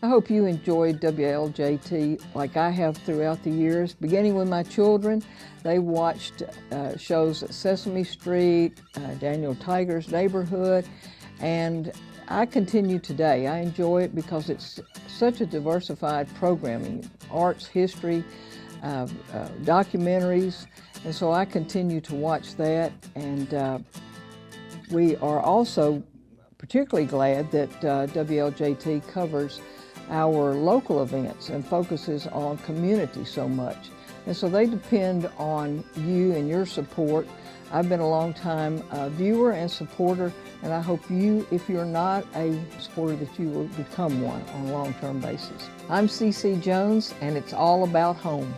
I hope you enjoyed WLJT like I have throughout the years. Beginning with my children, they watched shows at Sesame Street, Daniel Tiger's Neighborhood, and I continue today. I enjoy it because it's such a diversified programming, arts, history, documentaries, and so I continue to watch that. And we are also particularly glad that WLJT covers our local events and focuses on community so much. And so they depend on you and your support. I've been a long time viewer and supporter, and I hope you, if you're not a supporter, that you will become one on a long-term basis. I'm CC Jones, and it's all about home.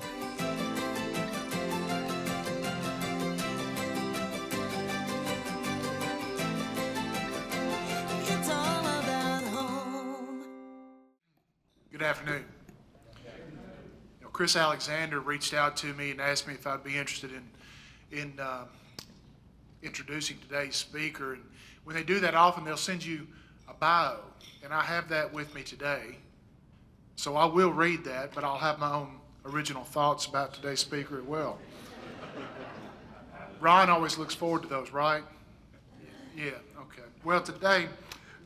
Good afternoon. Chris Alexander reached out to me and asked me if I'd be interested in introducing today's speaker. And when they do that, often they'll send you a bio, and I have that with me today. So I will read that, but I'll have my own original thoughts about today's speaker as well. Ron always looks forward to those, right? Yeah, okay. Well, today,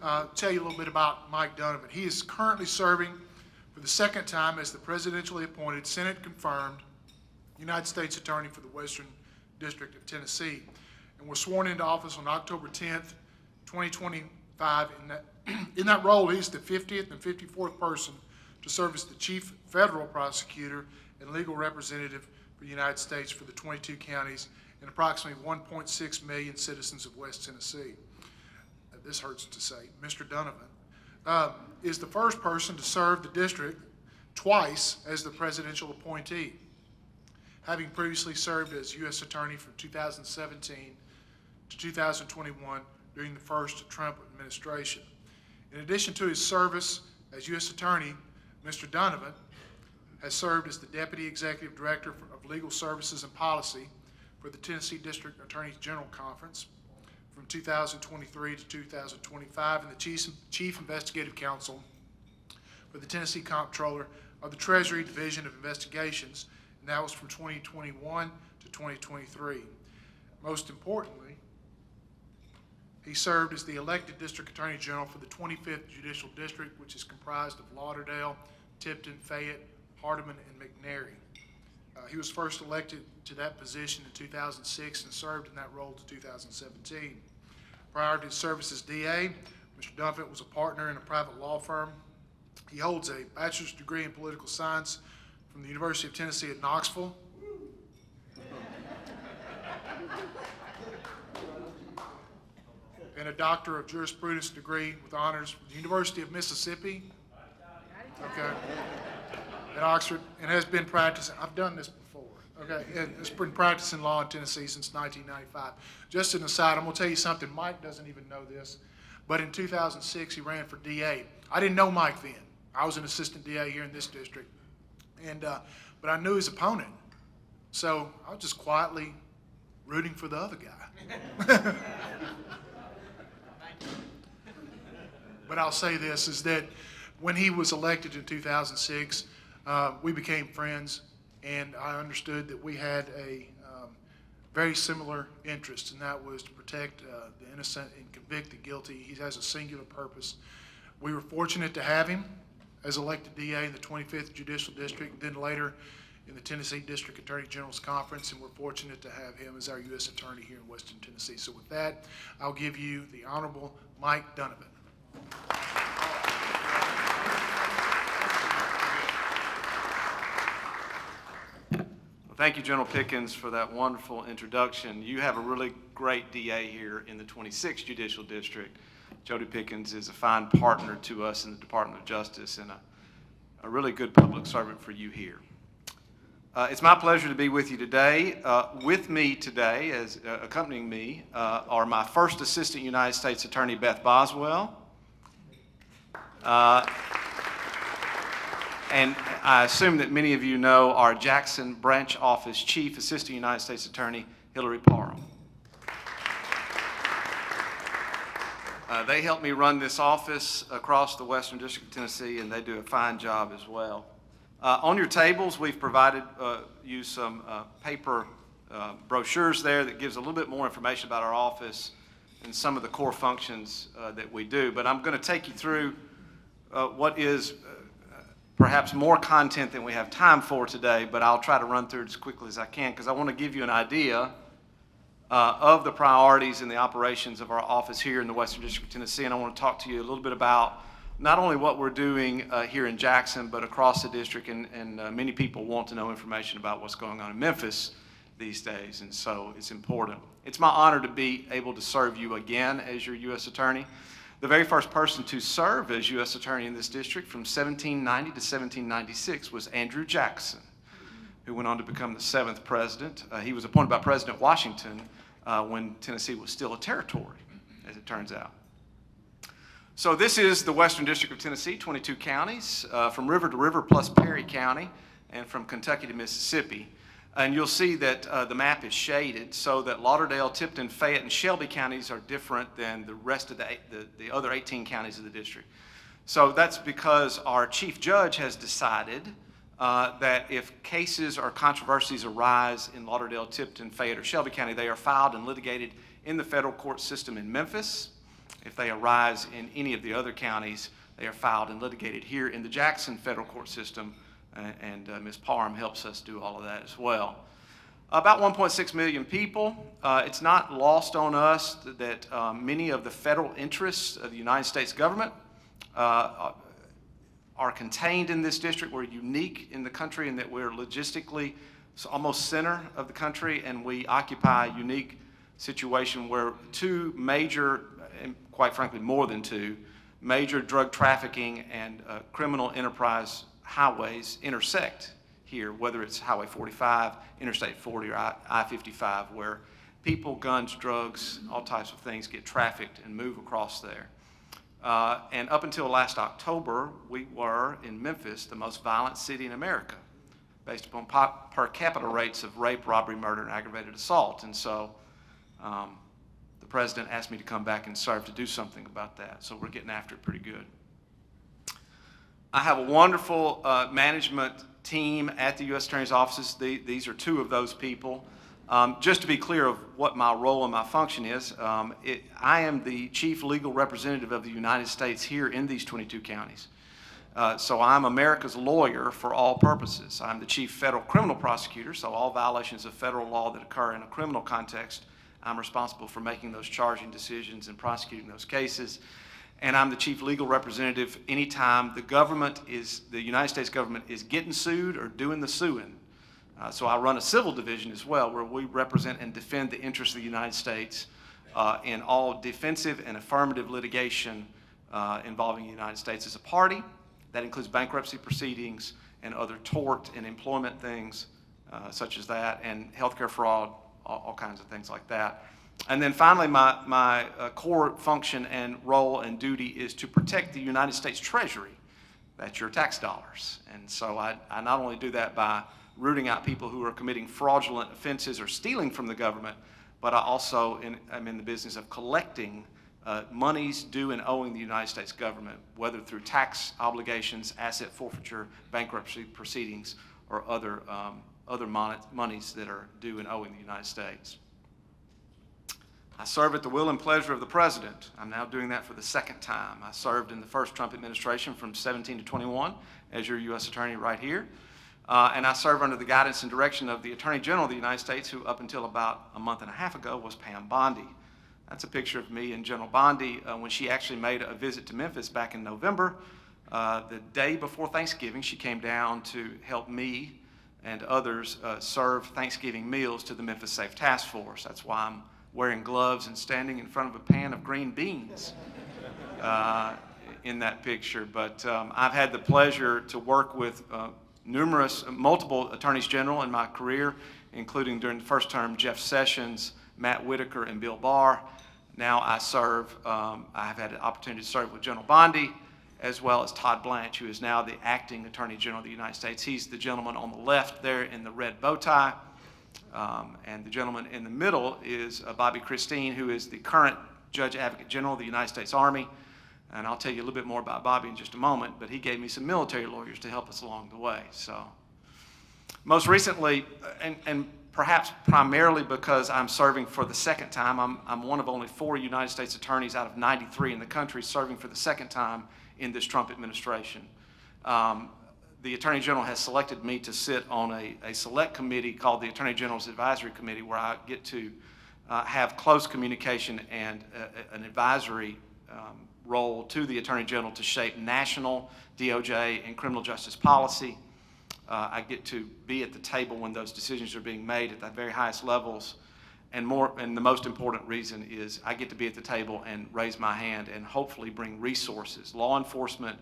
I'll tell you a little bit about Mike Dunavant. He is currently serving for the second time as the presidentially appointed, Senate-confirmed United States Attorney for the Western District of Tennessee, and was sworn into office on October 10th, 2025. In that role, he's the 50th and 54th person to serve as the Chief Federal Prosecutor and legal representative for the United States for the 22 counties and approximately 1.6 million citizens of West Tennessee. This hurts to say. Mr. Dunavant is the first person to serve the district twice as the presidential appointee, having previously served as U.S. Attorney from 2017 to 2021 during the first Trump administration. In addition to his service as U.S. Attorney, Mr. Dunavant has served as the Deputy Executive Director of Legal Services and Policy for the Tennessee District Attorneys General Conference from 2023 to 2025, and the Chief Investigative Counsel for the Tennessee Comptroller of the Treasury Division of Investigations, and that was from 2021 to 2023. Most importantly, he served as the elected District Attorney General for the 25th Judicial District, which is comprised of Lauderdale, Tipton, Fayette, Hardeman, and McNairy. He was first elected to that position in 2006 and served in that role to 2017. Prior to his service as DA, Mr. Dunavant was a partner in a private law firm. He holds a bachelor's degree in political science from the University of Tennessee at Knoxville. And a doctor of jurisprudence degree with honors from the University of Mississippi. Okay. At Oxford, and has been practicing. I've done this before. Okay, and has been practicing law in Tennessee since 1995. Just an aside, I'm going to tell you something. Mike doesn't even know this, but in 2006 he ran for DA. I didn't know Mike then. I was an assistant DA here in this district, and but I knew his opponent, so I was just quietly rooting for the other guy. But I'll say this, is that when he was elected in 2006, we became friends, and I understood that we had a very similar interest, and that was to protect the innocent and convict the guilty. He has a singular purpose. We were fortunate to have him as elected DA in the 25th Judicial District, then later in the Tennessee District Attorney General's Conference, and we're fortunate to have him as our U.S. Attorney here in Western Tennessee. So with that, I'll give you the Honorable Mike Dunavant. Thank you, General Pickens, for that wonderful introduction. You have a really great DA here in the 26th Judicial District. Jody Pickens is a fine partner to us in the Department of Justice and a really good public servant for you here. It's my pleasure to be with you today. With me today, as accompanying me, are my first Assistant United States Attorney, Beth Boswell, and I assume that many of you know our Jackson Branch Office Chief Assistant United States Attorney, Hillary Parham. They help me run this office across the Western District of Tennessee, and they do a fine job as well. On your tables, we've provided you some paper brochures there that gives a little bit more information about our office and some of the core functions that we do. But I'm going to take you through what is perhaps more content than we have time for today, but I'll try to run through it as quickly as I can because I want to give you an idea of the priorities and the operations of our office here in the Western District of Tennessee. And I want to talk to you a little bit about not only what we're doing here in Jackson, but across the district. And many people want to know information about what's going on in Memphis these days, and so it's important. It's my honor to be able to serve you again as your U.S. Attorney. The very first person to serve as U.S. Attorney in this district from 1790 to 1796 was Andrew Jackson, who went on to become the 7th president. He was appointed by President Washington when Tennessee was still a territory, as it turns out. So this is the Western District of Tennessee, 22 counties, from river to river plus Perry County, and from Kentucky to Mississippi. And you'll see that the map is shaded so that Lauderdale, Tipton, Fayette, and Shelby counties are different than the rest of the other 18 counties of the district. So that's because our chief judge has decided that if cases or controversies arise in Lauderdale, Tipton, Fayette, or Shelby County, they are filed and litigated in the federal court system in Memphis. If they arise in any of the other counties, they are filed and litigated here in the Jackson federal court system. And Ms. Parham helps us do all of that as well. About 1.6 million people. It's not lost on us that many of the federal interests of the United States government are contained in this district. We're unique in the country in that we're logistically almost center of the country, and we occupy a unique situation where two major, and quite frankly more than two, major drug trafficking and criminal enterprise highways intersect here, whether it's Highway 45, Interstate 40, or I-55, where people, guns, drugs, all types of things get trafficked and move across there. And up until last October, we were, in Memphis, the most violent city in America, based upon per capita rates of rape, robbery, murder, and aggravated assault. And so the president asked me to come back and serve to do something about that. So we're getting after it pretty good. I have a wonderful management team at the U.S. Attorney's offices. These are two of those people. Just to be clear of what my role and my function is, I am the chief legal representative of the United States here in these 22 counties. So I'm America's lawyer for all purposes. I'm the chief federal criminal prosecutor, so all violations of federal law that occur in a criminal context, I'm responsible for making those charging decisions and prosecuting those cases. And I'm the chief legal representative anytime the United States government is getting sued or doing the suing. So I run a civil division as well, where we represent and defend the interests of the United States in all defensive and affirmative litigation involving the United States as a party. That includes bankruptcy proceedings and other tort and employment things such as that, and healthcare fraud, all kinds of things like that. And then finally, my core function and role and duty is to protect the United States Treasury. That's your tax dollars. And so I not only do that by rooting out people who are committing fraudulent offenses or stealing from the government, but I also am in the business of collecting monies due and owing the United States government, whether through tax obligations, asset forfeiture, bankruptcy proceedings, or other monies that are due and owing the United States. I serve at the will and pleasure of the President. I'm now doing that for the second time. I served in the first Trump administration from 17 to 21 as your U.S. Attorney right here. And I serve under the guidance and direction of the Attorney General of the United States, who up until about a month and a half ago was Pam Bondi. That's a picture of me and General Bondi when she actually made a visit to Memphis back in November. The day before Thanksgiving, she came down to help me and others serve Thanksgiving meals to the Memphis Safe Task Force. That's why I'm wearing gloves and standing in front of a pan of green beans in that picture. But I've had the pleasure to work with multiple attorneys general in my career, including during the first term, Jeff Sessions, Matt Whitaker, and Bill Barr. Now I have had the opportunity to serve with General Bondi, as well as Todd Blanche, who is now the acting Attorney General of the United States. He's the gentleman on the left there in the red bow tie. And the gentleman in the middle is Bobby Christine, who is the current Judge Advocate General of the United States Army, and I'll tell you a little bit more about Bobby in just a moment, but he gave me some military lawyers to help us along the way. So, most recently, and perhaps primarily because I'm serving for the second time, I'm one of only 4 United States attorneys out of 93 in the country serving for the second time in this Trump administration. The Attorney General has selected me to sit on a select committee called the Attorney General's Advisory Committee, where I get to have close communication and an advisory role to the Attorney General to shape national DOJ and criminal justice policy. I get to be at the table when those decisions are being made at the very highest levels. And the most important reason is I get to be at the table and raise my hand and hopefully bring resources, law enforcement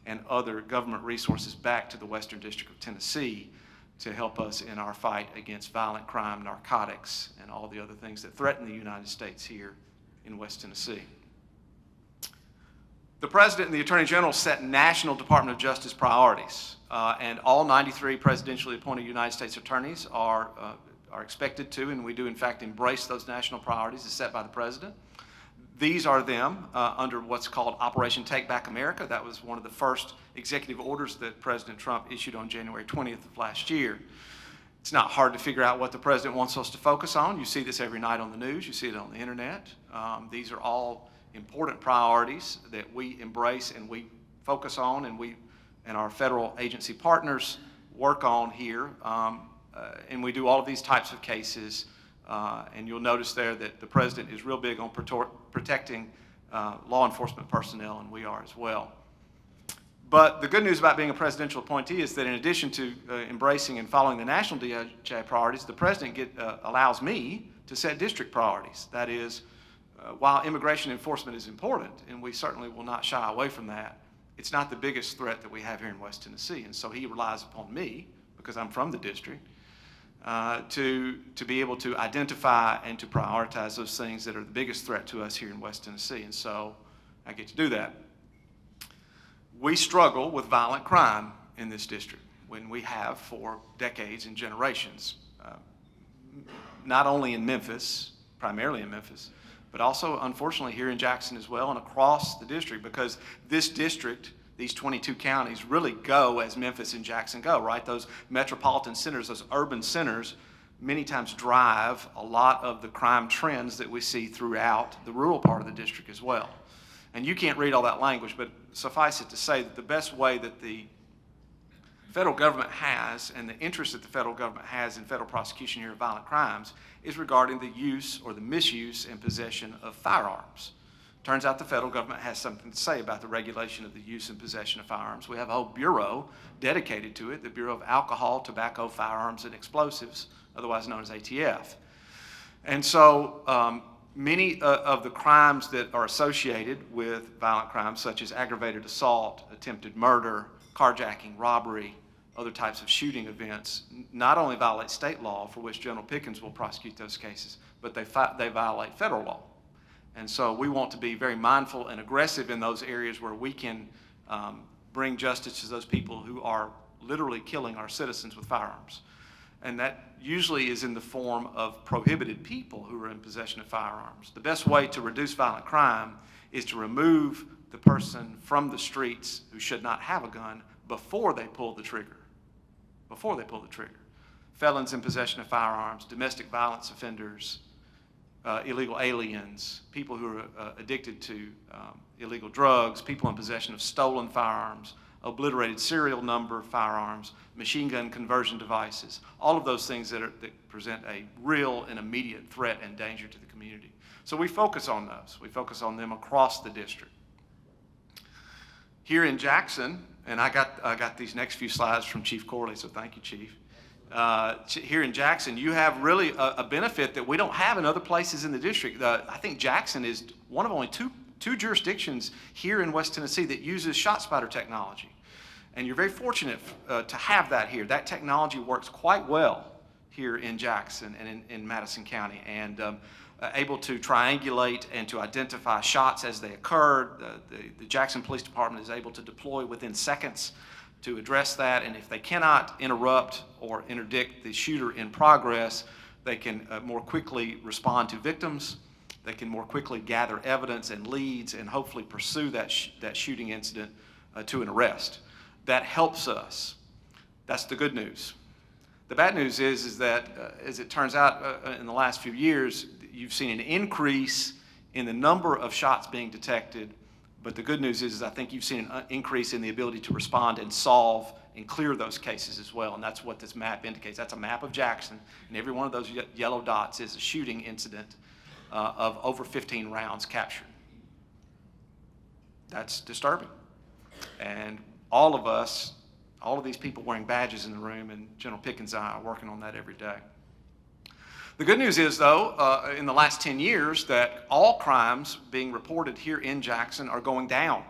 and other government resources back to the Western District of Tennessee to help us in our fight against violent crime, narcotics, and all the other things that threaten the United States here in West Tennessee. The President and the Attorney General set national Department of Justice priorities, and all 93 presidentially appointed United States attorneys are expected to, and we do in fact embrace those national priorities as set by the President. These are them under what's called Operation Take Back America. That was one of the first executive orders that President Trump issued on January 20th of last year. It's not hard to figure out what the President wants us to focus on. You see this every night on the news. You see it on the internet. These are all important priorities that we embrace and we focus on, and our federal agency partners work on here. And we do all of these types of cases. And you'll notice there that the President is real big on protecting law enforcement personnel, and we are as well. But the good news about being a presidential appointee is that in addition to embracing and following the national DOJ priorities, the President allows me to set district priorities. That is, while immigration enforcement is important, and we certainly will not shy away from that, it's not the biggest threat that we have here in West Tennessee. And so he relies upon me, because I'm from the district, to be able to identify and to prioritize those things that are the biggest threat to us here in West Tennessee. And so I get to do that. We struggle with violent crime in this district, when we have for decades and generations, not only in Memphis, primarily in Memphis, but also unfortunately here in Jackson as well and across the district, because this district, these 22 counties really go as Memphis and Jackson go, right? Those metropolitan centers, those urban centers, many times drive a lot of the crime trends that we see throughout the rural part of the district as well. And you can't read all that language, but suffice it to say that the best way that the federal government has, and the interest that the federal government has in federal prosecution here of violent crimes, is regarding the use or the misuse and possession of firearms. Turns out the federal government has something to say about the regulation of the use and possession of firearms. We have a whole bureau dedicated to it, the Bureau of Alcohol, Tobacco, Firearms, and Explosives, otherwise known as ATF. And so many of the crimes that are associated with violent crimes, such as aggravated assault, attempted murder, carjacking, robbery, other types of shooting events, not only violate state law, for which General Pickens will prosecute those cases, but they violate federal law. And so we want to be very mindful and aggressive in those areas where we can bring justice to those people who are literally killing our citizens with firearms. And that usually is in the form of prohibited people who are in possession of firearms. The best way to reduce violent crime is to remove the person from the streets who should not have a gun before they pull the trigger. Before they pull the trigger. Felons in possession of firearms, domestic violence offenders, illegal aliens, people who are addicted to illegal drugs, people in possession of stolen firearms, obliterated serial number firearms, machine gun conversion devices, all of those things that present a real and immediate threat and danger to the community. So we focus on those. We focus on them across the district. Here in Jackson, and I got these next few slides from Chief Corley, so thank you, Chief. Here in Jackson, you have really a benefit that we don't have in other places in the district. I think Jackson is one of only two jurisdictions here in West Tennessee that uses ShotSpotter technology. And you're very fortunate to have that here. That technology works quite well here in Jackson and in Madison County, and able to triangulate and to identify shots as they occur. The Jackson Police Department is able to deploy within seconds to address that, and if they cannot interrupt or interdict the shooter in progress, they can more quickly respond to victims They can more quickly gather evidence and leads and hopefully pursue that shooting incident to an arrest. That helps us. That's the good news. The bad news is that, as it turns out, in the last few years, you've seen an increase in the number of shots being detected. But the good news is I think you've seen an increase in the ability to respond and solve and clear those cases as well. And that's what this map indicates. That's a map of Jackson, and every one of those yellow dots is a shooting incident of over 15 rounds captured. That's disturbing. And all of us, all of these people wearing badges in the room, and General Pickens and I are working on that every day. The good news is, though, in the last 10 years, that all crimes being reported here in Jackson are going down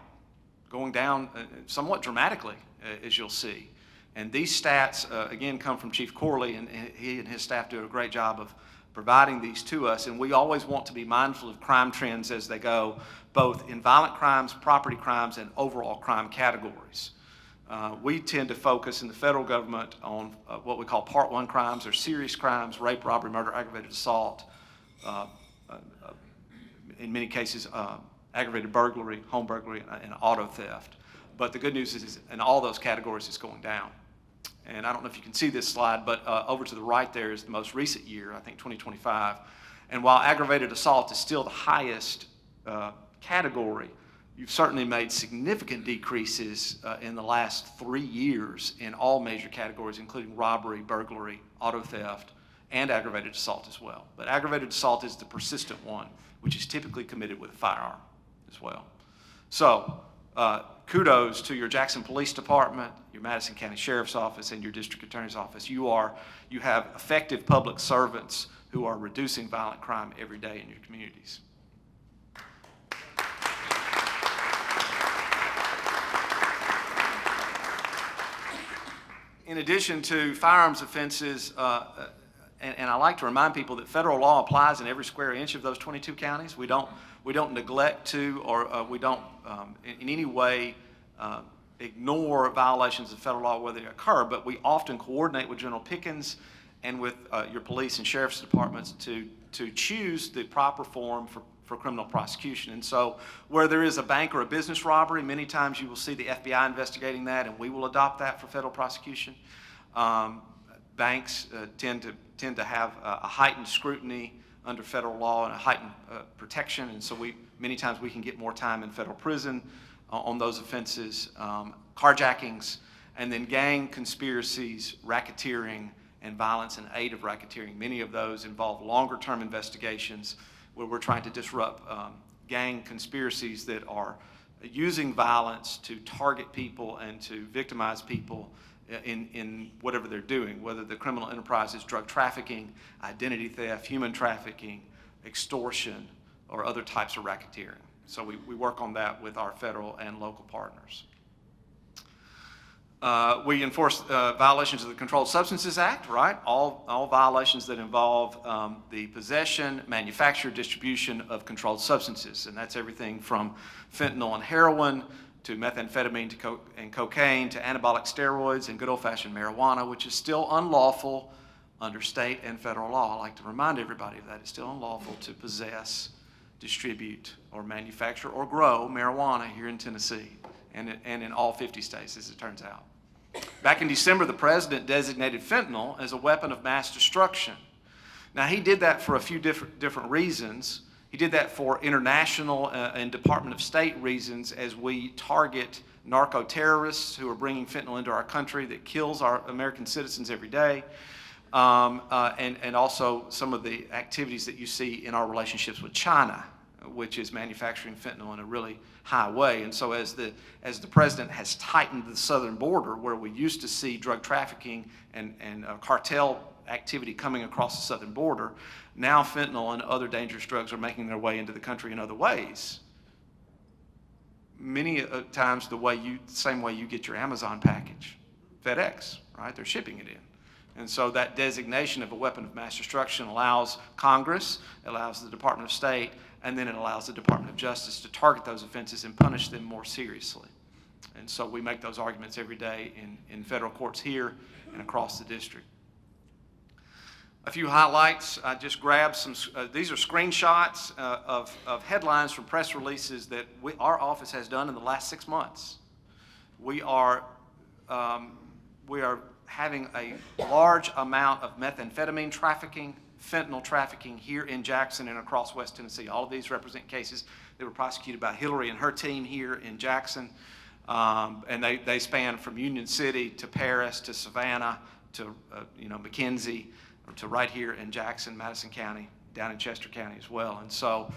somewhat dramatically, as you'll see. And these stats, again, come from Chief Corley, and he and his staff do a great job of providing these to us. And we always want to be mindful of crime trends as they go, both in violent crimes, property crimes, and overall crime categories. We tend to focus in the federal government on what we call Part 1 crimes or serious crimes: rape, robbery, murder, aggravated assault, in many cases aggravated burglary, home burglary, and auto theft. But the good news is in all those categories it's going down. And I don't know if you can see this slide, but over to the right there is the most recent year, I think 2025. And while aggravated assault is still the highest category, you've certainly made significant decreases in the last 3 years in all major categories, including robbery, burglary, auto theft, and aggravated assault as well. But aggravated assault is the persistent one, which is typically committed with a firearm as well. So kudos to your Jackson Police Department, your Madison County Sheriff's Office, and your District Attorney's Office. You have effective public servants who are reducing violent crime every day in your communities. In addition to firearms offenses, and I like to remind people that federal law applies in every square inch of those 22 counties. We don't neglect to, or we don't in any way ignore violations of federal law where they occur, but we often coordinate with General Pickens and with your police and sheriff's departments to choose the proper form for criminal prosecution. And so where there is a bank or a business robbery, many times you will see the FBI investigating that, and we will adopt that for federal prosecution. Banks tend to have a heightened scrutiny under federal law and a heightened protection, and so many times we can get more time in federal prison on those offenses. Carjackings, and then gang conspiracies, racketeering, and violence in aid of racketeering. Many of those involve longer-term investigations where we're trying to disrupt gang conspiracies that are using violence to target people and to victimize people in whatever they're doing, whether the criminal enterprise is drug trafficking, identity theft, human trafficking, extortion, or other types of racketeering. So we work on that with our federal and local partners. We enforce violations of the Controlled Substances Act, right? All violations that involve the possession, manufacture, distribution of controlled substances. And that's everything from fentanyl and heroin to methamphetamine and cocaine to anabolic steroids and good old-fashioned marijuana, which is still unlawful under state and federal law. I like to remind everybody of that. It's still unlawful to possess, distribute, or manufacture or grow marijuana here in Tennessee and in all 50 states, as it turns out. Back in December, the president designated fentanyl as a weapon of mass destruction. Now, he did that for a few different reasons. He did that for international and Department of State reasons as we target narco-terrorists who are bringing fentanyl into our country that kills our American citizens every day, and also some of the activities that you see in our relationships with China, which is manufacturing fentanyl in a really high way. And so as the president has tightened the southern border, where we used to see drug trafficking and cartel activity coming across the southern border, now fentanyl and other dangerous drugs are making their way into the country in other ways. Many times the same way you get your Amazon package, FedEx, right? They're shipping it in. And so that designation of a weapon of mass destruction allows Congress, allows the Department of State, and then it allows the Department of Justice to target those offenses and punish them more seriously. And so we make those arguments every day in federal courts here and across the district. A few highlights. I just grabbed some, these are screenshots of headlines from press releases that our office has done in the last 6 months. We are having a large amount of methamphetamine trafficking, fentanyl trafficking here in Jackson and across West Tennessee. All of these represent cases that were prosecuted by Hillary and her team here in Jackson. And they span from Union City to Paris to Savannah to McKenzie, to right here in Jackson, Madison County, down in Chester County as well. And so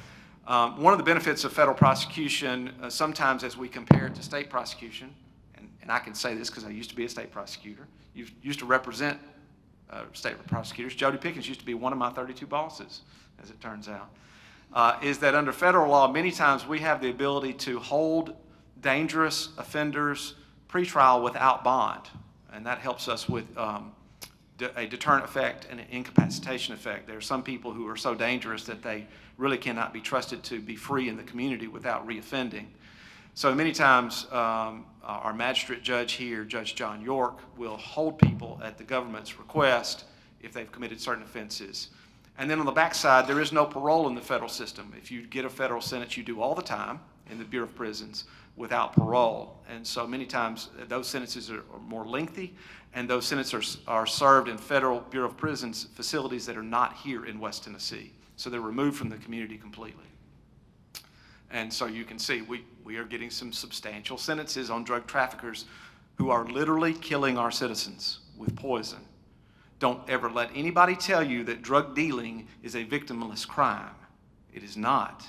one of the benefits of federal prosecution, sometimes as we compare it to state prosecution, and I can say this because I used to be a state prosecutor, used to represent state prosecutors. Jody Pickens used to be one of my 32 bosses, as it turns out, is that under federal law, many times we have the ability to hold dangerous offenders pretrial without bond, and that helps us with a deterrent effect and an incapacitation effect. There are some people who are so dangerous that they really cannot be trusted to be free in the community without reoffending. So many times our magistrate judge here, Judge John York, will hold people at the government's request if they've committed certain offenses. And then on the backside, there is no parole in the federal system. If you get a federal sentence, you do all the time in the Bureau of Prisons without parole. And so many times those sentences are more lengthy, and those sentences are served in Federal Bureau of Prisons facilities that are not here in West Tennessee. So they're removed from the community completely. And so you can see we are getting some substantial sentences on drug traffickers who are literally killing our citizens with poison. Don't ever let anybody tell you that drug dealing is a victimless crime. It is not.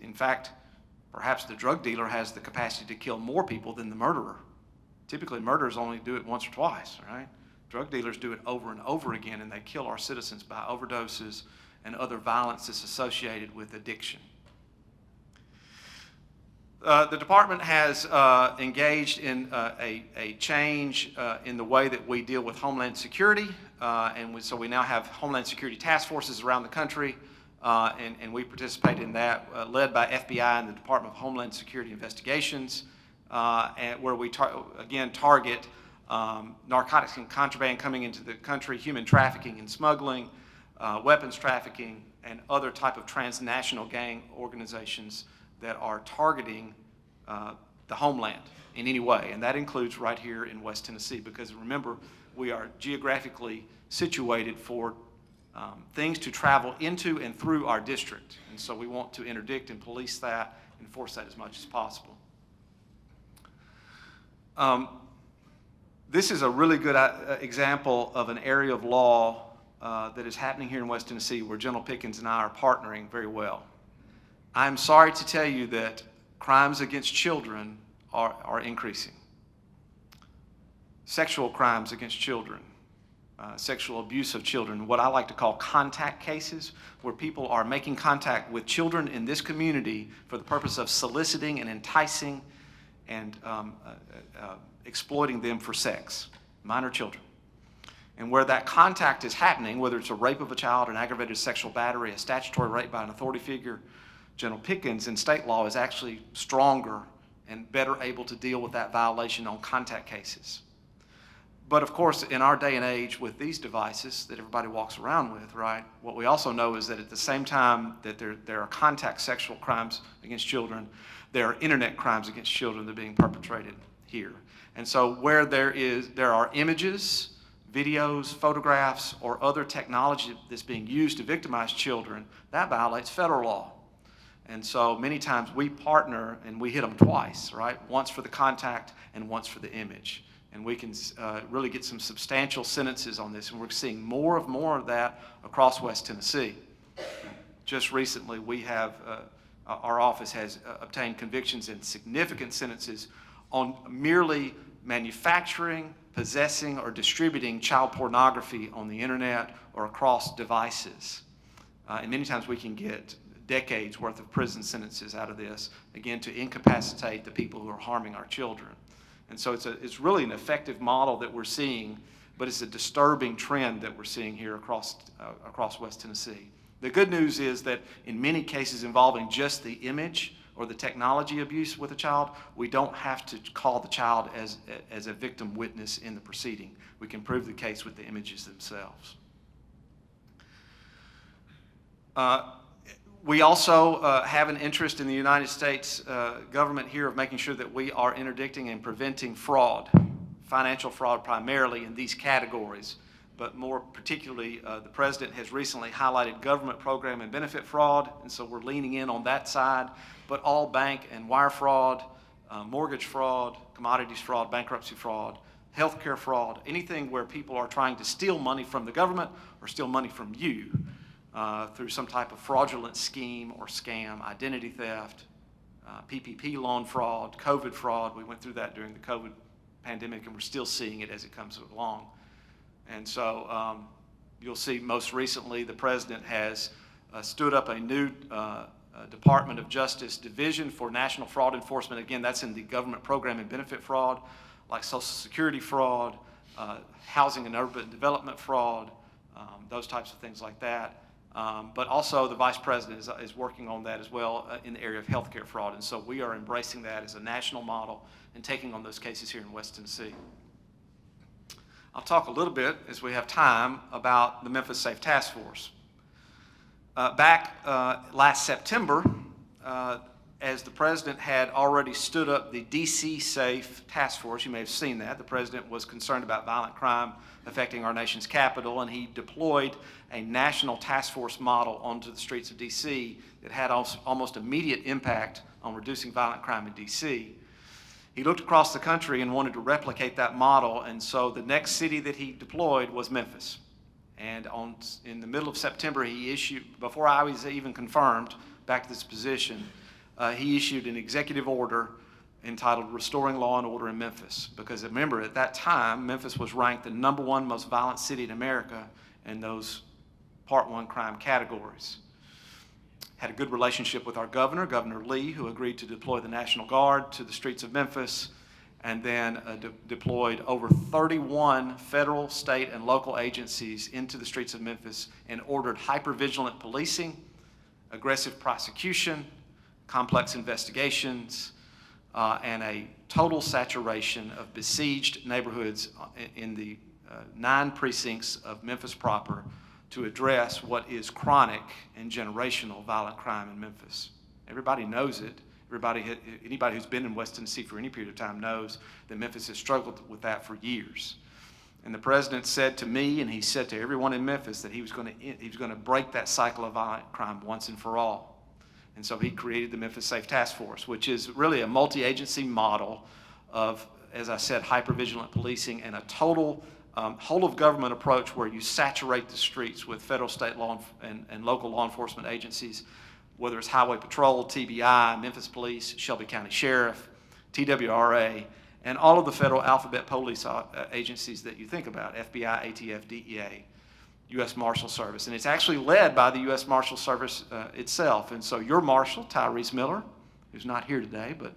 In fact, perhaps the drug dealer has the capacity to kill more people than the murderer. Typically, murderers only do it once or twice, right? Drug dealers do it over and over again, and they kill our citizens by overdoses and other violence that's associated with addiction. The department has engaged in a change in the way that we deal with Homeland Security, so we now have Homeland Security task forces around the country, and we participate in that, led by FBI and the Department of Homeland Security Investigations, where we target narcotics and contraband coming into the country, human trafficking and smuggling, weapons trafficking, and other type of transnational gang organizations that are targeting the homeland in any way. And that includes right here in West Tennessee, because remember, we are geographically situated for things to travel into and through our district. And so we want to interdict and police that, enforce that as much as possible. This is a really good example of an area of law that is happening here in West Tennessee where General Pickens and I are partnering very well. I'm sorry to tell you that crimes against children are increasing. Sexual crimes against children, sexual abuse of children, what I like to call contact cases, where people are making contact with children in this community for the purpose of soliciting and enticing and exploiting them for sex, minor children. And where that contact is happening, whether it's a rape of a child, an aggravated sexual battery, a statutory rape by an authority figure, General Pickens in state law is actually stronger and better able to deal with that violation on contact cases. But of course, in our day and age with these devices that everybody walks around with, right, what we also know is that at the same time that there are contact sexual crimes against children, there are internet crimes against children that are being perpetrated here. And so where there are images, videos, photographs, or other technology that's being used to victimize children, that violates federal law. And so many times we partner and we hit them twice, right? Once for the contact and once for the image. And we can really get some substantial sentences on this. And we're seeing more of that across West Tennessee. Just recently, we have, our office has obtained convictions and significant sentences on merely manufacturing, possessing, or distributing child pornography on the internet or across devices. And many times we can get decades worth of prison sentences out of this, again, to incapacitate the people who are harming our children. And so it's really an effective model that we're seeing, but it's a disturbing trend that we're seeing here across West Tennessee. The good news is that in many cases involving just the image or the technology abuse with a child, we don't have to call the child as a victim witness in the proceeding. We can prove the case with the images themselves. We also have an interest in the United States government here of making sure that we are interdicting and preventing fraud, financial fraud primarily in these categories, but more particularly the President has recently highlighted government program and benefit fraud, and so we're leaning in on that side, but all bank and wire fraud, mortgage fraud, commodities fraud, bankruptcy fraud, healthcare fraud, anything where people are trying to steal money from the government or steal money from you through some type of fraudulent scheme or scam, identity theft, PPP loan fraud, COVID fraud. We went through that during the COVID pandemic, and we're still seeing it as it comes along. And so you'll see most recently the President has stood up a new Department of Justice Division for National Fraud Enforcement. Again, that's in the government program and benefit fraud, like Social Security fraud, housing and urban development fraud, those types of things like that. But also the Vice President is working on that as well in the area of healthcare fraud. And so we are embracing that as a national model and taking on those cases here in West Tennessee. I'll talk a little bit, as we have time, about the Memphis Safe Task Force. Back last September, as the President had already stood up the DC Safe Task Force, you may have seen that. The President was concerned about violent crime affecting our nation's capital, and he deployed a national task force model onto the streets of DC that had almost immediate impact on reducing violent crime in DC. He looked across the country and wanted to replicate that model, and so the next city that he deployed was Memphis. And in the middle of September, he issued, before I was even confirmed back to this position, he issued an executive order entitled Restoring Law and Order in Memphis. Because remember, at that time, Memphis was ranked the #1 most violent city in America in those Part 1 crime categories. Had a good relationship with our governor, Governor Lee, who agreed to deploy the National Guard to the streets of Memphis, and then deployed over 31 federal, state, and local agencies into the streets of Memphis and ordered hypervigilant policing, aggressive prosecution, complex investigations, and a total saturation of besieged neighborhoods in the 9 precincts of Memphis proper to address what is chronic and generational violent crime in Memphis. Everybody knows it. Anybody who's been in West Tennessee for any period of time knows that Memphis has struggled with that for years. And the President said to me, and he said to everyone in Memphis, that he was going to break that cycle of violent crime once and for all. And so he created the Memphis Safe Task Force, which is really a multi-agency model of, as I said, hypervigilant policing and a total whole-of-government approach where you saturate the streets with federal, state law and local law enforcement agencies, whether it's Highway Patrol, TBI, Memphis Police, Shelby County Sheriff, TWRA, and all of the federal alphabet police agencies that you think about, FBI, ATF, DEA, U.S. Marshal Service. And it's actually led by the U.S. Marshal Service itself. And so your Marshal, Tyrese Miller, who's not here today, but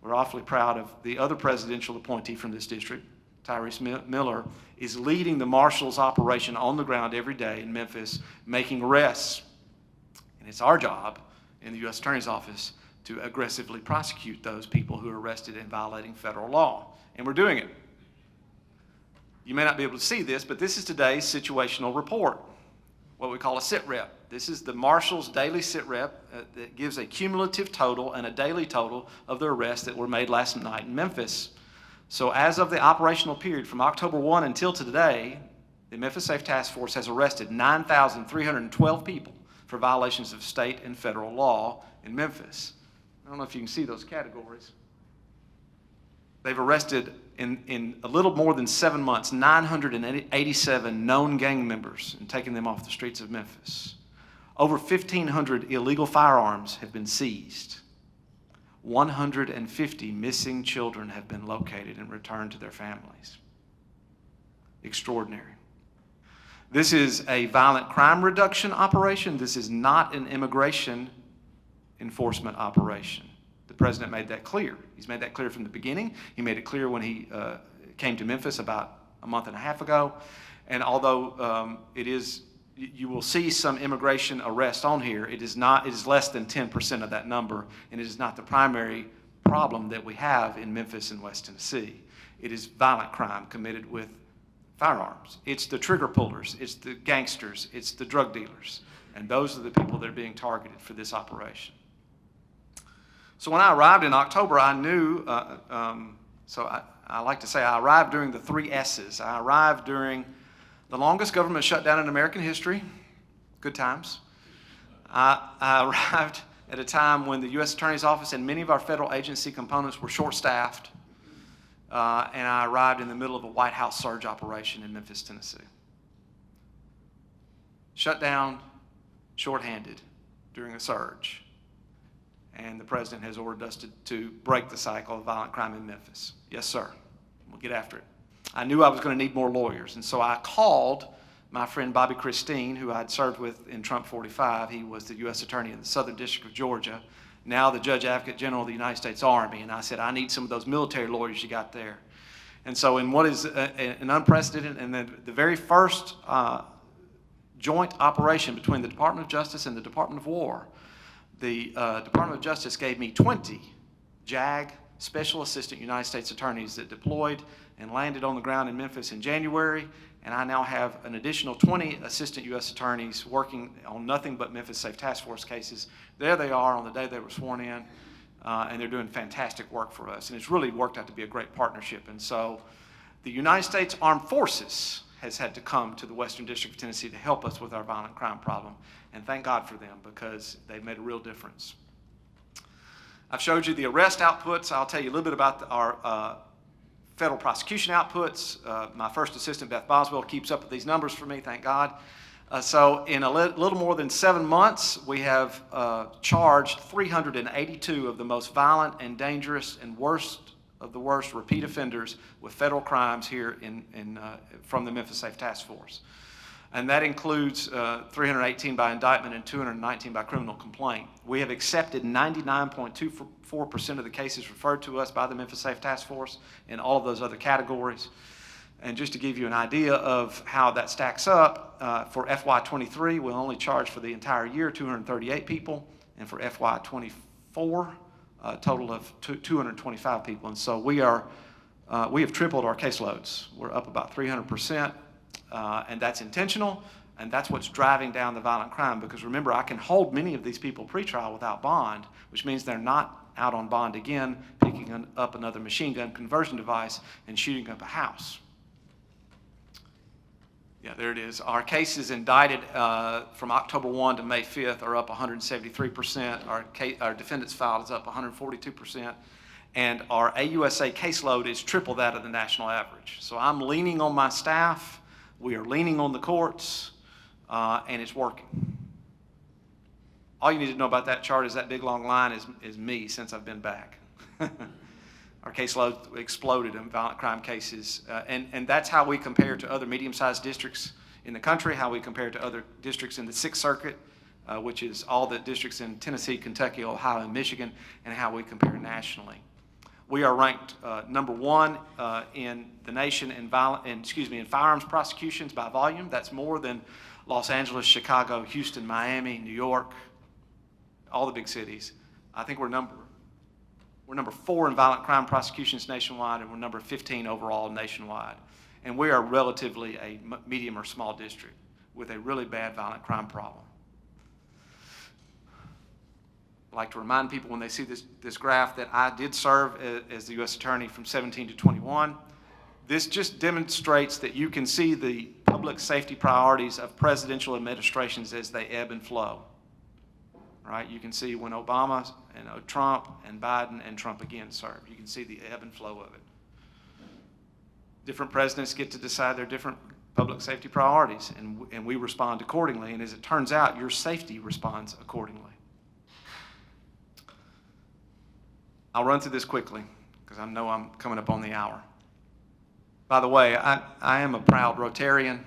we're awfully proud of the other presidential appointee from this district, Tyrese Miller, is leading the Marshal's operation on the ground every day in Memphis, making arrests. And it's our job in the U.S. Attorney's Office to aggressively prosecute those people who are arrested in violating federal law. And we're doing it. You may not be able to see this, but this is today's situational report, what we call a sit rep. This is the Marshal's daily sit rep that gives a cumulative total and a daily total of the arrests that were made last night in Memphis. So as of the operational period from October 1 until today, the Memphis Safe Task Force has arrested 9,312 people for violations of state and federal law in Memphis. I don't know if you can see those categories. They've arrested in a little more than 7 months, 987 known gang members and taken them off the streets of Memphis. Over 1,500 illegal firearms have been seized. 150 missing children have been located and returned to their families. Extraordinary. This is a violent crime reduction operation. This is not an immigration enforcement operation. The President made that clear. He's made that clear from the beginning. He made it clear when he came to Memphis about a month and a half ago. And although you will see some immigration arrests on here, it is less than 10% of that number, and it is not the primary problem that we have in Memphis and West Tennessee. It is violent crime committed with firearms. It's the trigger pullers, it's the gangsters, it's the drug dealers. And those are the people that are being targeted for this operation. So when I arrived in October, I knew, I like to say I arrived during the 3 S's. I arrived during the longest government shutdown in American history, good times. I arrived at a time when the U.S. Attorney's Office and many of our federal agency components were short-staffed, and I arrived in the middle of a White House surge operation in Memphis, Tennessee. Shut down, short-handed during a surge, and the president has ordered us to break the cycle of violent crime in Memphis. Yes, sir. We'll get after it. I knew I was going to need more lawyers, and so I called my friend Bobby Christine, who I'd served with in Trump 45. He was the U.S. Attorney in the Southern District of Georgia, now the Judge Advocate General of the United States Army, and I said, I need some of those military lawyers you got there. And so in what is an unprecedented, and then the very first joint operation between the Department of Justice and the Department of War, the Department of Justice gave me 20 JAG Special Assistant United States Attorneys that deployed and landed on the ground in Memphis in January, and I now have an additional 20 Assistant U.S. Attorneys working on nothing but Memphis Safe Task Force cases. There they are on the day they were sworn in, and they're doing fantastic work for us, and it's really worked out to be a great partnership. And so the United States Armed Forces has had to come to the Western District of Tennessee to help us with our violent crime problem, and thank God for them, because they've made a real difference. I've showed you the arrest outputs. I'll tell you a little bit about our federal prosecution outputs. My first assistant, Beth Boswell, keeps up with these numbers for me, thank God. So in a little more than 7 months, we have charged 382 of the most violent and dangerous and worst of the worst repeat offenders with federal crimes here from the Memphis Safe Task Force. And that includes 318 by indictment and 219 by criminal complaint. We have accepted 99.24% of the cases referred to us by the Memphis Safe Task Force in all of those other categories. And just to give you an idea of how that stacks up, for FY23, we'll only charge for the entire year 238 people, and for FY24, a total of 225 people. And so we have tripled our caseloads. We're up about 300%. And that's intentional, and that's what's driving down the violent crime, because remember, I can hold many of these people pretrial without bond, which means they're not out on bond again, picking up another machine gun conversion device and shooting up a house. Yeah, there it is. Our cases indicted from October 1 to May 5th are up 173%. Our defendants filed is up 142%. And our AUSA caseload is triple that of the national average. So I'm leaning on my staff. We are leaning on the courts, and it's working. All you need to know about that chart is that big long line is me since I've been back. Our caseload exploded in violent crime cases, and that's how we compare to other medium-sized districts in the country, how we compare to other districts in the Sixth Circuit, which is all the districts in Tennessee, Kentucky, Ohio, and Michigan, and how we compare nationally. We are ranked number 1 in the nation in firearms prosecutions by volume. That's more than Los Angeles, Chicago, Houston, Miami, New York, all the big cities. I think we're number 4 in violent crime prosecutions nationwide, and we're number 15 overall nationwide. And we are relatively a medium or small district with a really bad violent crime problem. I like to remind people when they see this graph that I did serve as the U.S. Attorney from 17 to 21. This just demonstrates that you can see the public safety priorities of presidential administrations as they ebb and flow. Right? You can see when Obama and Trump and Biden and Trump again served. You can see the ebb and flow of it. Different presidents get to decide their different public safety priorities, and we respond accordingly. And as it turns out, your safety responds accordingly. I'll run through this quickly because I know I'm coming up on the hour. By the way, I am a proud Rotarian.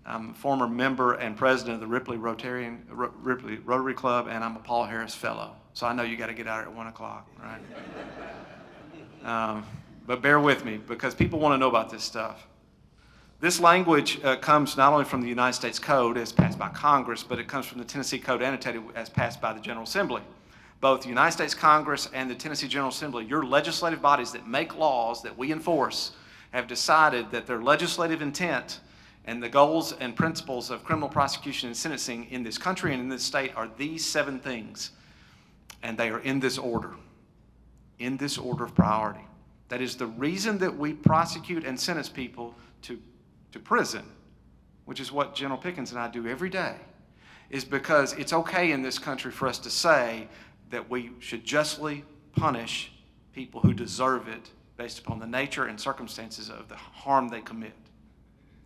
I'm a former member and president of the Ripley Rotary Club, and I'm a Paul Harris Fellow. So I know you got to get out at 1 o'clock, right? But bear with me because people want to know about this stuff. This language comes not only from the United States Code as passed by Congress, but it comes from the Tennessee Code Annotated as passed by the General Assembly. Both the United States Congress and the Tennessee General Assembly, your legislative bodies that make laws that we enforce, have decided that their legislative intent And the goals and principles of criminal prosecution and sentencing in this country and in this state are these 7 things. And they are in this order of priority. That is the reason that we prosecute and sentence people to prison, which is what General Pickens and I do every day, is because it's okay in this country for us to say that we should justly punish people who deserve it based upon the nature and circumstances of the harm they commit.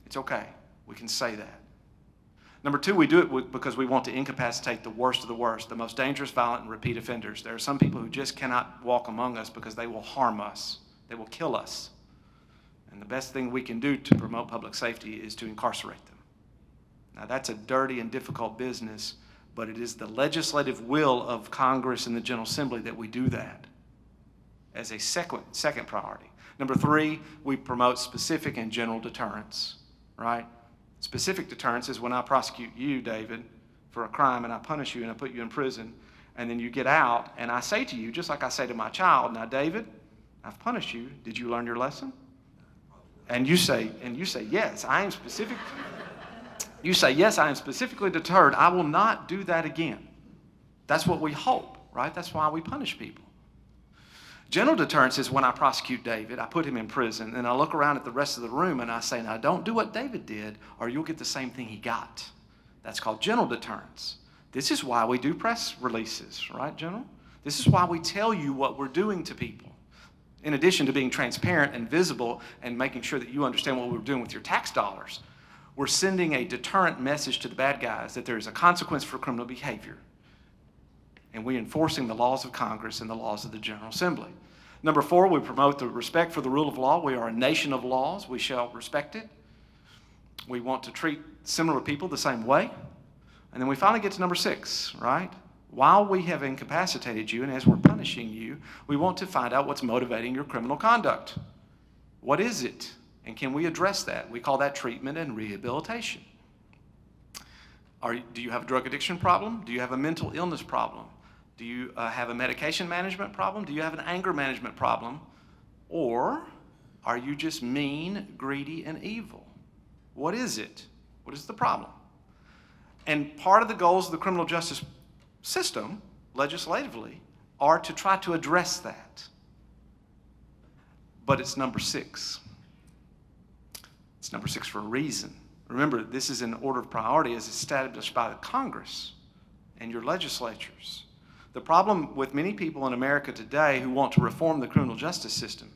It's okay. We can say that. Number 2, we do it because we want to incapacitate the worst of the worst, the most dangerous, violent, and repeat offenders. There are some people who just cannot walk among us because they will harm us. They will kill us. And the best thing we can do to promote public safety is to incarcerate them. Now, that's a dirty and difficult business, but it is the legislative will of Congress and the General Assembly that we do that as a second priority. Number 3, we promote specific and general deterrence, right? Specific deterrence is when I prosecute you, David, for a crime and I punish you and I put you in prison, and then you get out and I say to you, just like I say to my child, now, David, I've punished you. Did you learn your lesson? And you say, yes, I am specific. You say, yes, I am specifically deterred. I will not do that again. That's what we hope, right? That's why we punish people. General deterrence is when I prosecute David, I put him in prison, and I look around at the rest of the room and I say, now don't do what David did or you'll get the same thing he got. That's called general deterrence. This is why we do press releases, right, General? This is why we tell you what we're doing to people. In addition to being transparent and visible and making sure that you understand what we're doing with your tax dollars, we're sending a deterrent message to the bad guys that there is a consequence for criminal behavior. And we're enforcing the laws of Congress and the laws of the General Assembly. Number 4, we promote the respect for the rule of law. We are a nation of laws. We shall respect it. We want to treat similar people the same way. And then we finally get to number 6, right? While we have incapacitated you and as we're punishing you, we want to find out what's motivating your criminal conduct. What is it? And can we address that? We call that treatment and rehabilitation. Do you have a drug addiction problem? Do you have a mental illness problem? Do you have a medication management problem? Do you have an anger management problem? Or are you just mean, greedy, and evil? What is it? What is the problem? And part of the goals of the criminal justice system, legislatively, are to try to address that. But it's number 6. It's number 6 for a reason. Remember, this is an order of priority as established by the Congress and your legislatures. The problem with many people in America today who want to reform the criminal justice system,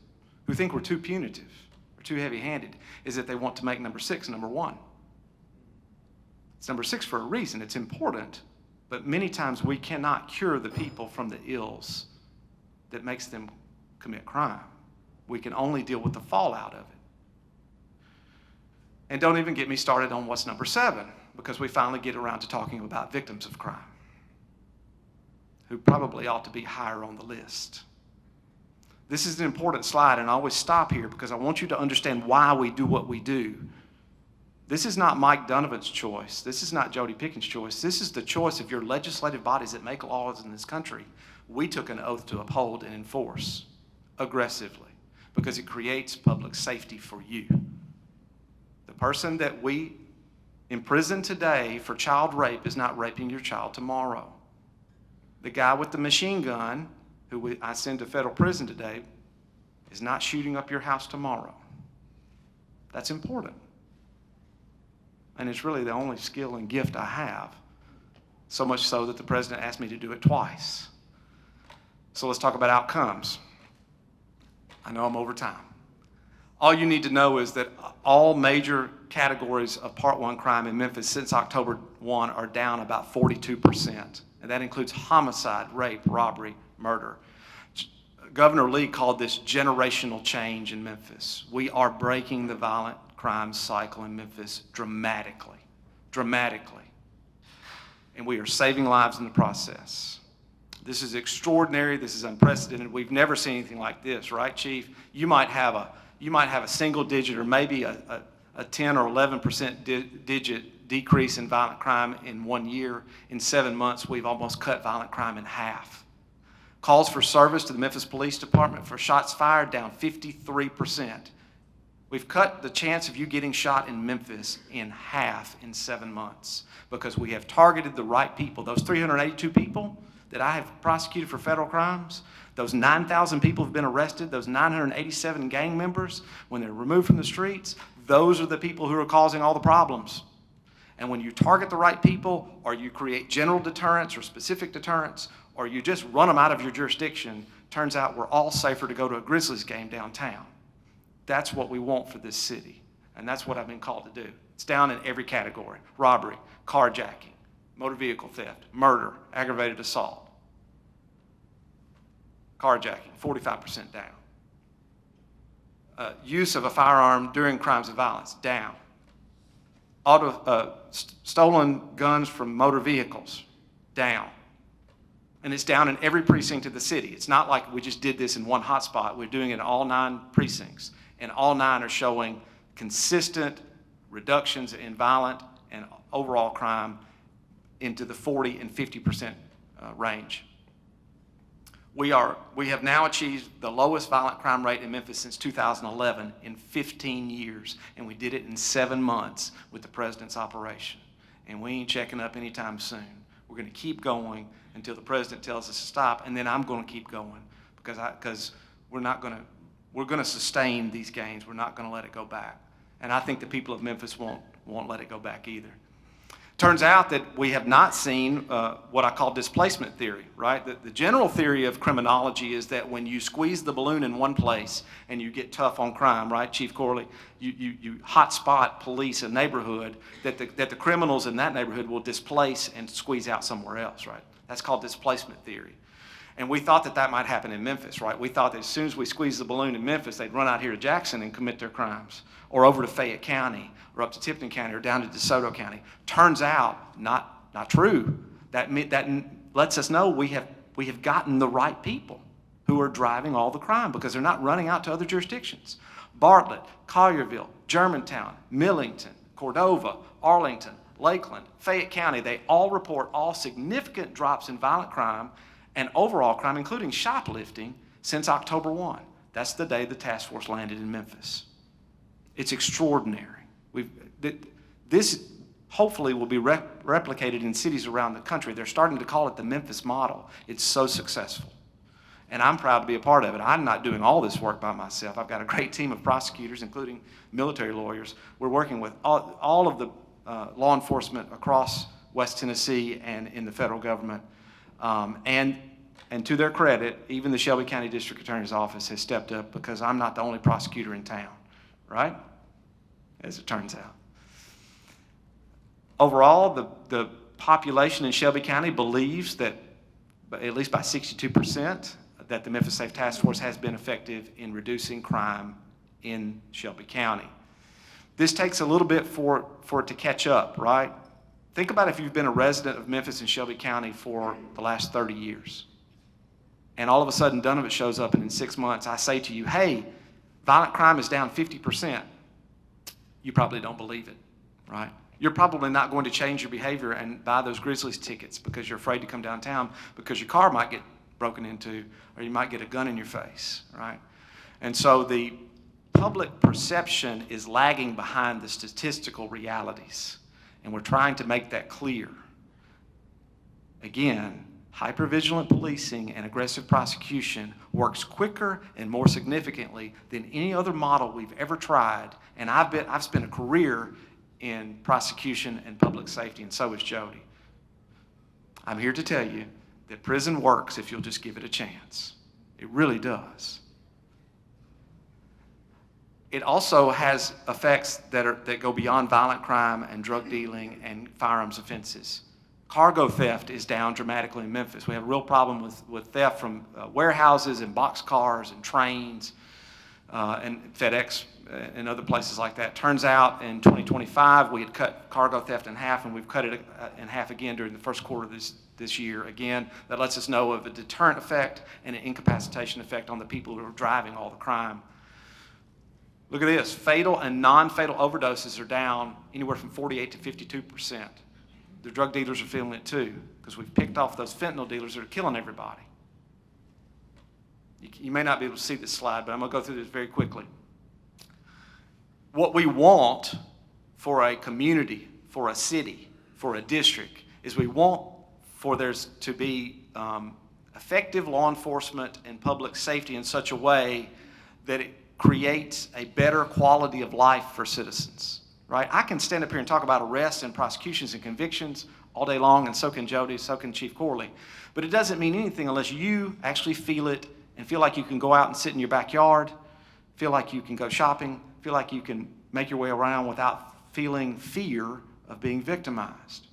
who think we're too punitive or too heavy-handed, is that they want to make number 6 number 1. It's number 6 for a reason. It's important, but many times we cannot cure the people from the ills that makes them commit crime. We can only deal with the fallout of it. And don't even get me started on what's number 7, because we finally get around to talking about victims of crime, who probably ought to be higher on the list. This is an important slide, and I always stop here because I want you to understand why we do what we do. This is not Mike Dunavant's choice. This is not Jody Pickens' choice. This is the choice of your legislative bodies that make laws in this country. We took an oath to uphold and enforce aggressively because it creates public safety for you. The person that we imprison today for child rape is not raping your child tomorrow. The guy with the machine gun, who I send to federal prison today, is not shooting up your house tomorrow. That's important. And it's really the only skill and gift I have, so much so that the president asked me to do it twice. So let's talk about outcomes. I know I'm over time. All you need to know is that all major categories of Part 1 crime in Memphis since October 1 are down about 42%. And that includes homicide, rape, robbery, murder. Governor Lee called this generational change in Memphis. We are breaking the violent crime cycle in Memphis dramatically. And we are saving lives in the process. This is extraordinary. This is unprecedented. We've never seen anything like this, right, Chief? You might have a single digit or maybe a 10 or 11% digit decrease in violent crime in 1 year. In 7 months, we've almost cut violent crime in half. Calls for service to the Memphis Police Department for shots fired down 53%. We've cut the chance of you getting shot in Memphis in half in 7 months because we have targeted the right people. Those 382 people that I have prosecuted for federal crimes, those 9,000 people who've been arrested, those 987 gang members, when they're removed from the streets, those are the people who are causing all the problems. And when you target the right people, or you create general deterrence or specific deterrence, or you just run them out of your jurisdiction, turns out we're all safer to go to a Grizzlies game downtown. That's what we want for this city, and that's what I've been called to do. It's down in every category: robbery, carjacking, motor vehicle theft, murder, aggravated assault. Carjacking, 45% down. Use of a firearm during crimes of violence, down. Stolen guns from motor vehicles, down. And it's down in every precinct of the city. It's not like we just did this in one hotspot. We're doing it in all 9 precincts. And all 9 are showing consistent reductions in violent and overall crime into the 40 and 50% range. We have now achieved the lowest violent crime rate in Memphis since 2011 in 15 years, and we did it in 7 months with the president's operation. And we ain't checking up anytime soon. We're going to keep going until the president tells us to stop, and then I'm going to keep going because we're going to sustain these gains. We're not going to let it go back. And I think the people of Memphis won't let it go back either. Turns out that we have not seen what I call displacement theory, right? The general theory of criminology is that when you squeeze the balloon in one place and you get tough on crime, right, Chief Corley, you hotspot police a neighborhood, that the criminals in that neighborhood will displace and squeeze out somewhere else, right? That's called displacement theory. And we thought that might happen in Memphis, right? We thought that as soon as we squeezed the balloon in Memphis, they'd run out here to Jackson and commit their crimes, or over to Fayette County, or up to Tipton County, or down to DeSoto County. Turns out, not true. That lets us know we have gotten the right people who are driving all the crime because they're not running out to other jurisdictions. Bartlett, Collierville, Germantown, Millington, Cordova, Arlington, Lakeland, Fayette County, they all report all significant drops in violent crime and overall crime, including shoplifting, since October 1. That's the day the task force landed in Memphis. It's extraordinary. This hopefully will be replicated in cities around the country. They're starting to call it the Memphis model. It's so successful. And I'm proud to be a part of it. I'm not doing all this work by myself. I've got a great team of prosecutors, including military lawyers. We're working with all of the law enforcement across West Tennessee and in the federal government. And to their credit, even the Shelby County District Attorney's Office has stepped up because I'm not the only prosecutor in town, right? As it turns out. Overall, the population in Shelby County believes that, at least by 62%, that the Memphis Safe Task Force has been effective in reducing crime in Shelby County. This takes a little bit for it to catch up, right? Think about if you've been a resident of Memphis and Shelby County for the last 30 years. And all of a sudden, Dunavant shows up, and in 6 months, I say to you, hey, violent crime is down 50%. You probably don't believe it, right? You're probably not going to change your behavior and buy those Grizzlies tickets because you're afraid to come downtown because your car might get broken into or you might get a gun in your face, right? And so the public perception is lagging behind the statistical realities, and we're trying to make that clear. Again, hypervigilant policing and aggressive prosecution works quicker and more significantly than any other model we've ever tried, and I've spent a career in prosecution and public safety, and so has Jody. I'm here to tell you that prison works if you'll just give it a chance. It really does. It also has effects that go beyond violent crime and drug dealing and firearms offenses. Cargo theft is down dramatically in Memphis. We have a real problem with theft from warehouses and boxcars and trains and FedEx and other places like that. Turns out in 2025 we had cut cargo theft in half, and we've cut it in half again during the first quarter of this year. Again, that lets us know of a deterrent effect and an incapacitation effect on the people who are driving all the crime. Look at this. Fatal and non-fatal overdoses are down anywhere from 48 to 52%. The drug dealers are feeling it too, because we've picked off those fentanyl dealers that are killing everybody. You may not be able to see this slide, but I'm going to go through this very quickly. What we want for a community, for a city, for a district, is we want for there to be effective law enforcement and public safety in such a way that it creates a better quality of life for citizens, right? I can stand up here and talk about arrests and prosecutions and convictions all day long, and so can Jody, so can Chief Corley, but it doesn't mean anything unless you actually feel it and feel like you can go out and sit in your backyard, feel like you can go shopping, feel like you can make your way around without feeling fear of being victimized.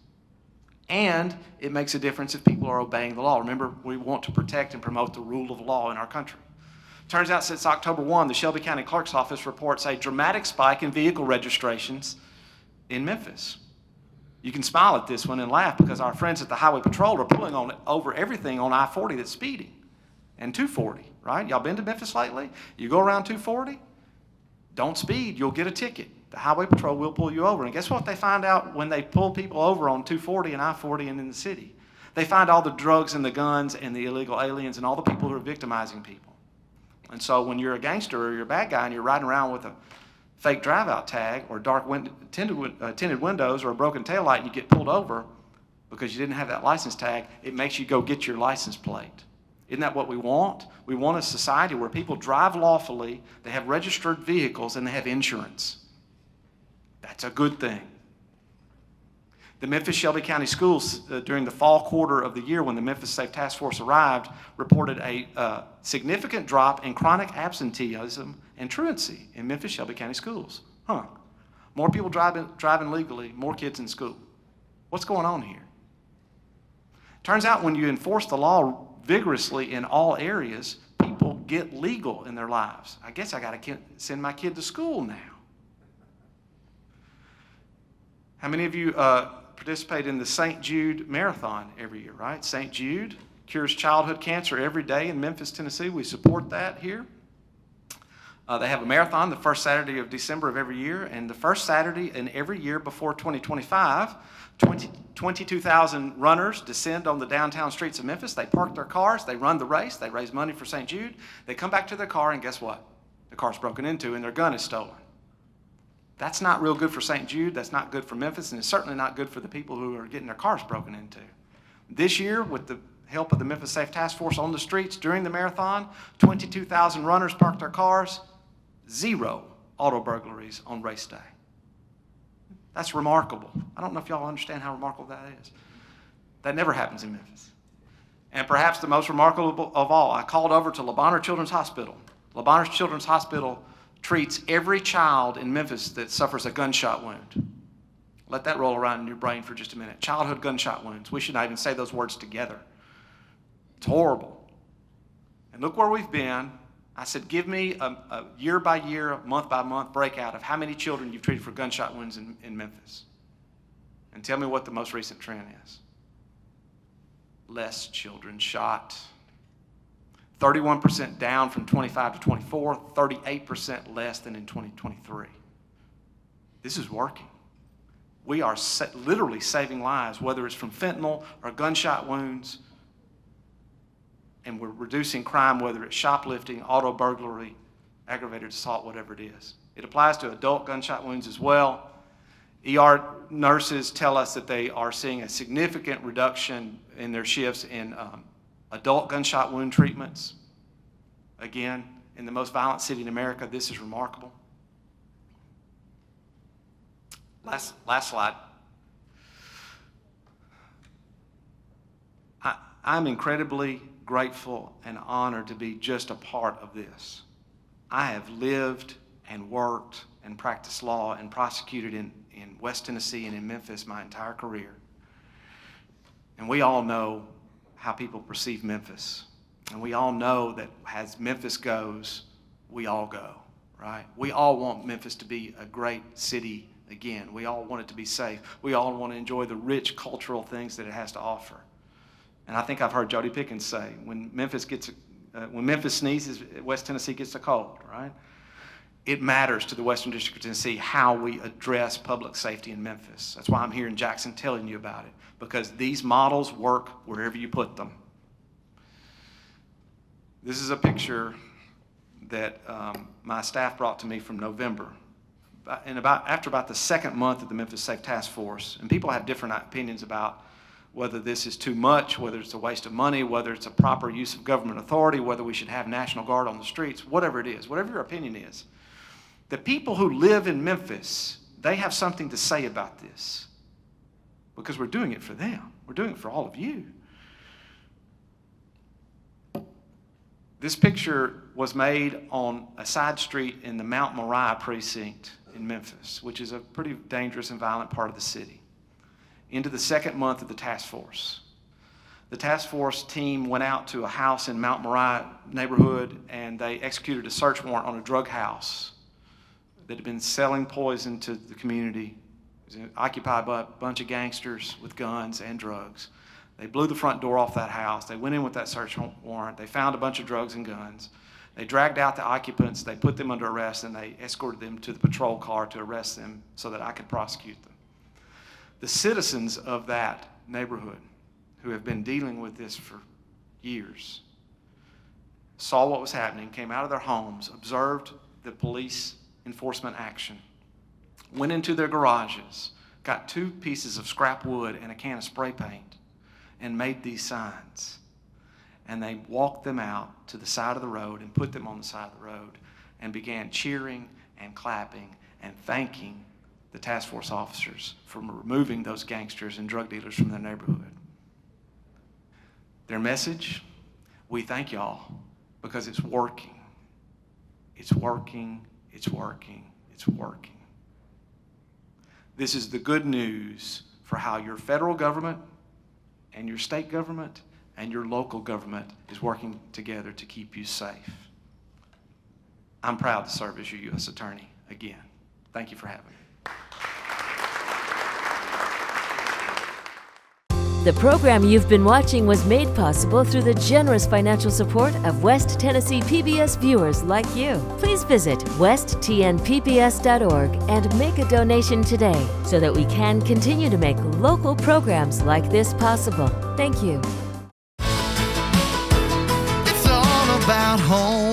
And it makes a difference if people are obeying the law. Remember, we want to protect and promote the rule of law in our country. Turns out since October 1, the Shelby County Clerk's Office reports a dramatic spike in vehicle registrations in Memphis. You can smile at this one and laugh because our friends at the Highway Patrol are pulling over everything on I-40 that's speeding and 240, right? Y'all been to Memphis lately? You go around 240, don't speed, you'll get a ticket. The Highway Patrol will pull you over. And guess what they find out when they pull people over on 240 and I-40 and in the city? They find all the drugs and the guns and the illegal aliens and all the people who are victimizing people. And so when you're a gangster or you're a bad guy and you're riding around with a fake drive-out tag or dark tinted windows or a broken taillight and you get pulled over because you didn't have that license tag, it makes you go get your license plate. Isn't that what we want? We want a society where people drive lawfully, they have registered vehicles, and they have insurance. That's a good thing. The Memphis-Shelby County Schools, during the fall quarter of the year when the Memphis Safe Task Force arrived, reported a significant drop in chronic absenteeism and truancy in Memphis-Shelby County schools. More people driving legally, more kids in school. What's going on here? Turns out when you enforce the law vigorously in all areas, people get legal in their lives. I guess I got to send my kid to school now. How many of you participate in the St. Jude Marathon every year, right? St. Jude cures childhood cancer every day in Memphis, Tennessee. We support that here. They have a marathon the first Saturday of December of every year, and the first Saturday in every year before 2025, 22,000 runners descend on the downtown streets of Memphis. They park their cars, they run the race, they raise money for St. Jude. They come back to their car, and guess what? The car's broken into, and their gun is stolen. That's not real good for St. Jude, that's not good for Memphis, and it's certainly not good for the people who are getting their cars broken into. This year, with the help of the Memphis Safe Task Force on the streets during the marathon, 22,000 runners parked their cars, 0 auto burglaries on race day. That's remarkable. I don't know if y'all understand how remarkable that is. That never happens in Memphis. And perhaps the most remarkable of all, I called over to Le Bonheur Children's Hospital. Le Bonheur Children's Hospital treats every child in Memphis that suffers a gunshot wound. Let that roll around in your brain for just a minute. Childhood gunshot wounds. We should not even say those words together. It's horrible. And look where we've been. I said, give me a year by year, month by month breakout of how many children you've treated for gunshot wounds in Memphis. And tell me what the most recent trend is. Less children shot. 31% down from 25 to 24, 38% less than in 2023. This is working. We are literally saving lives, whether it's from fentanyl or gunshot wounds, and we're reducing crime, whether it's shoplifting, auto burglary, aggravated assault, whatever it is. It applies to adult gunshot wounds as well. ER nurses tell us that they are seeing a significant reduction in their shifts in adult gunshot wound treatments. Again, in the most violent city in America, this is remarkable. Last slide. I'm incredibly grateful and honored to be just a part of this. I have lived and worked and practiced law and prosecuted in West Tennessee and in Memphis my entire career. And we all know how people perceive Memphis. And we all know that as Memphis goes, we all go, right? We all want Memphis to be a great city again. We all want it to be safe. We all want to enjoy the rich cultural things that it has to offer. And I think I've heard Jody Pickens say, when Memphis sneezes, West Tennessee gets a cold, right? It matters to the Western District of Tennessee how we address public safety in Memphis. That's why I'm here in Jackson telling you about it, because these models work wherever you put them. This is a picture that my staff brought to me from November. after about the second month of the Memphis Safe Task Force, and people have different opinions about whether this is too much, whether it's a waste of money, whether it's a proper use of government authority, whether we should have National Guard on the streets, whatever it is, whatever your opinion is. The people who live in Memphis, they have something to say about this because we're doing it for them. We're doing it for all of you. This picture was made on a side street in the Mount Moriah precinct in Memphis, which is a pretty dangerous and violent part of the city, into the second month of the task force. The task force team went out to a house in Mount Moriah neighborhood, and they executed a search warrant on a drug house that had been selling poison to the community. It was occupied by a bunch of gangsters with guns and drugs. They blew the front door off that house. They went in with that search warrant. They found a bunch of drugs and guns. They dragged out the occupants. They put them under arrest, and they escorted them to the patrol car to arrest them so that I could prosecute them. The citizens of that neighborhood, who have been dealing with this for years, saw what was happening, came out of their homes, observed the police enforcement action, went into their garages, got 2 pieces of scrap wood and a can of spray paint, and made these signs. And they walked them out to the side of the road and put them on the side of the road and began cheering and clapping and thanking the task force officers for removing those gangsters and drug dealers from their neighborhood. Their message: we thank y'all because it's working. It's working, it's working, it's working. This is the good news for how your federal government and your state government and your local government is working together to keep you safe. I'm proud to serve as your U.S. Attorney again. Thank you for having me. The program you've been watching was made possible through the generous financial support of West Tennessee PBS viewers like you. Please visit westtnpbs.org and make a donation today so that we can continue to make local programs like this possible. Thank you. It's all about home.